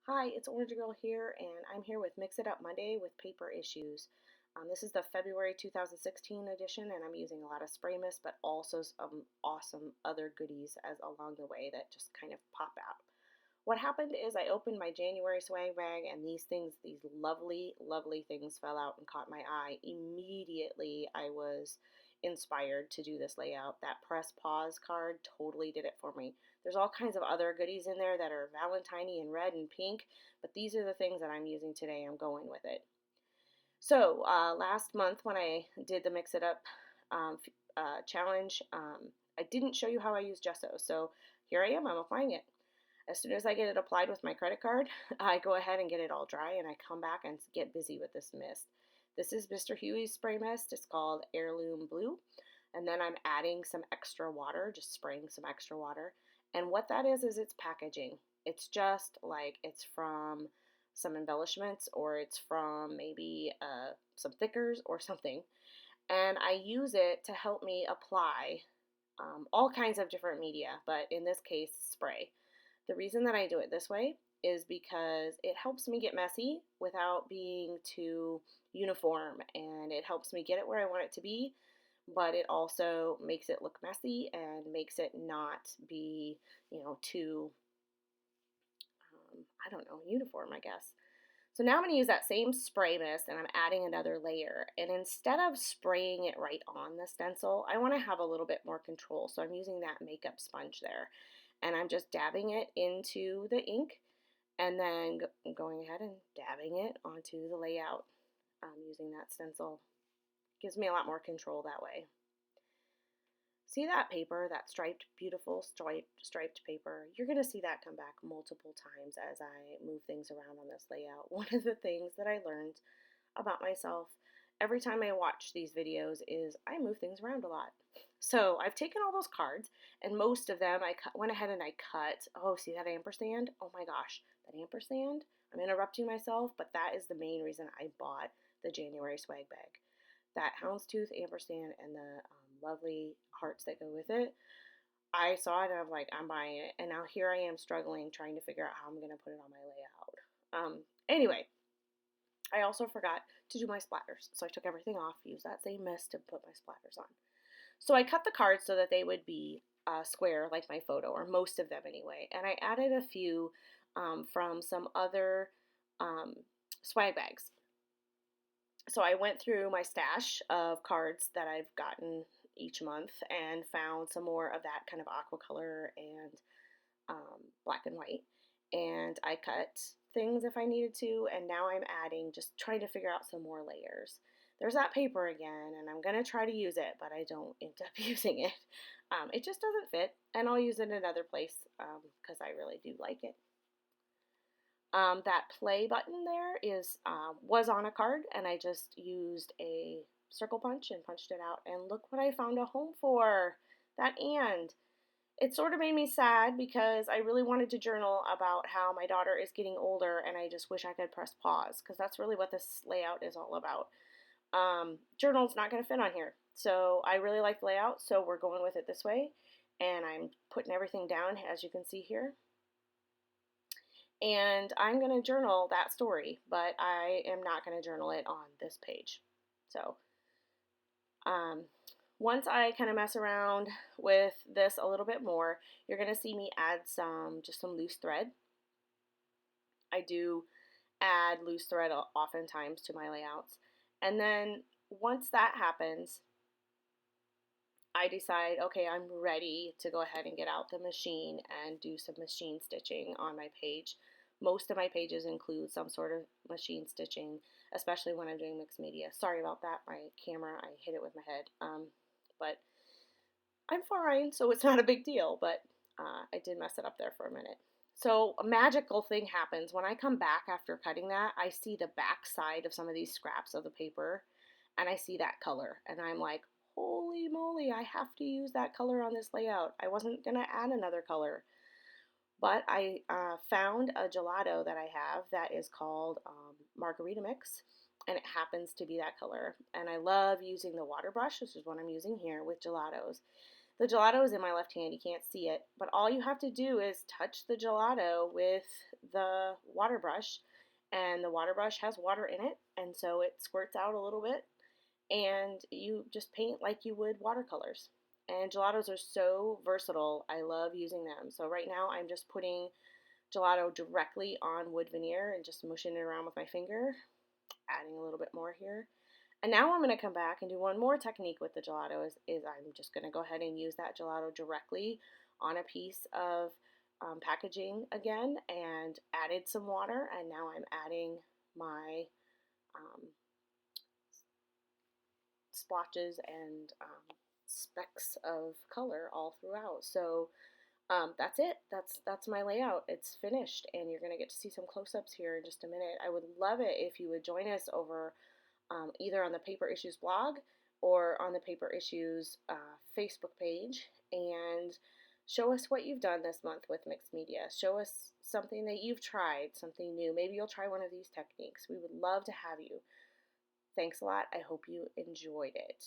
Hi, it's Orange Girl here, and I'm here with Mix It Up Monday with paper issues. This is the February 2016 edition, and I'm using a lot of spray mist, but also some awesome other goodies as along the way that just kind of pop out. What happened is I opened my January swag bag, and these lovely, lovely things fell out and caught my eye. Immediately, I was inspired to do this layout. That press pause card totally did it for me. There's all kinds of other goodies in there that are Valentine-y and red and pink, but these are the things that I'm using today. I'm going with it. So last month when I did the Mix It Up challenge, I didn't show you how I use gesso. So here I am, I'm applying it. As soon as I get it applied with my credit card, I go ahead and get it all dry, and I come back and get busy with this mist. This is Mr. Huey's spray mist. It's called Heirloom Blue. And then I'm adding some extra water, just spraying some extra water. And what that is it's packaging. It's just like it's from some embellishments, or it's from maybe some thickers or something. And I use it to help me apply all kinds of different media, but in this case, spray. The reason that I do it this way is because it helps me get messy without being too uniform, and it helps me get it where I want it to be, but it also makes it look messy and makes it not be, too, I don't know, uniform, I guess. So now I'm going to use that same spray mist, and I'm adding another layer. And instead of spraying it right on the stencil, I want to have a little bit more control. So I'm using that makeup sponge there. And I'm just dabbing it into the ink, and then going ahead and dabbing it onto the layout using that stencil. Gives me a lot more control that way. See that paper, that striped, beautiful striped paper? You're going to see that come back multiple times as I move things around on this layout. One of the things that I learned about myself every time I watch these videos is I move things around a lot. So I've taken all those cards, and most of them I went ahead and I cut. Oh, see that ampersand? Oh my gosh, that ampersand? I'm interrupting myself, but that is the main reason I bought the January swag bag. That houndstooth ampersand and the lovely hearts that go with it. I saw it and I'm like, I'm buying it. And now here I am struggling, trying to figure out how I'm going to put it on my layout. Anyway, I also forgot to do my splatters. So I took everything off, used that same mist to put my splatters on. So I cut the cards so that they would be square like my photo, or most of them anyway. And I added a few from some other swag bags. So I went through my stash of cards that I've gotten each month and found some more of that kind of aqua color and black and white. And I cut things if I needed to, and now I'm adding, just trying to figure out some more layers. There's that paper again, and I'm going to try to use it, but I don't end up using it. It just doesn't fit, and I'll use it in another place because I really do like it. That play button there was on a card, and I just used a circle punch and punched it out, and look what I found a home for. That and. It sort of made me sad because I really wanted to journal about how my daughter is getting older, and I just wish I could press pause because that's really what this layout is all about. Journal's not going to fit on here, so I really like the layout, so we're going with it this way, and I'm putting everything down as you can see here. And I'm going to journal that story, but I am not going to journal it on this page. So once I kind of mess around with this a little bit more, you're going to see me add just some loose thread. I do add loose thread oftentimes to my layouts. And then once that happens, I decide, okay, I'm ready to go ahead and get out the machine and do some machine stitching on my page. Most of my pages include some sort of machine stitching, especially when I'm doing mixed media. Sorry about that, my camera, I hit it with my head. But I'm fine, so it's not a big deal, but I did mess it up there for a minute. So a magical thing happens. When I come back after cutting that, I see the back side of some of these scraps of the paper, and I see that color, and I'm like, holy moly, I have to use that color on this layout. I wasn't going to add another color. But I found a gelato that I have that is called Margarita Mix, and it happens to be that color. And I love using the water brush, which is what I'm using here with gelatos. The gelato is in my left hand, you can't see it, but all you have to do is touch the gelato with the water brush, and the water brush has water in it, and so it squirts out a little bit, and you just paint like you would watercolors. And gelatos are so versatile. I love using them. So right now I'm just putting gelato directly on wood veneer and just mushing it around with my finger, adding a little bit more here. And now I'm going to come back and do one more technique with the gelato is I'm just going to go ahead and use that gelato directly on a piece of packaging again, and added some water, and now I'm adding my splotches and specks of color all throughout. So that's it. That's my layout. It's finished, and you're going to get to see some close-ups here in just a minute. I would love it if you would join us over either on the Paper Issues blog or on the Paper Issues Facebook page, and show us what you've done this month with mixed media. Show us something that you've tried, something new. Maybe you'll try one of these techniques. We would love to have you. Thanks a lot. I hope you enjoyed it.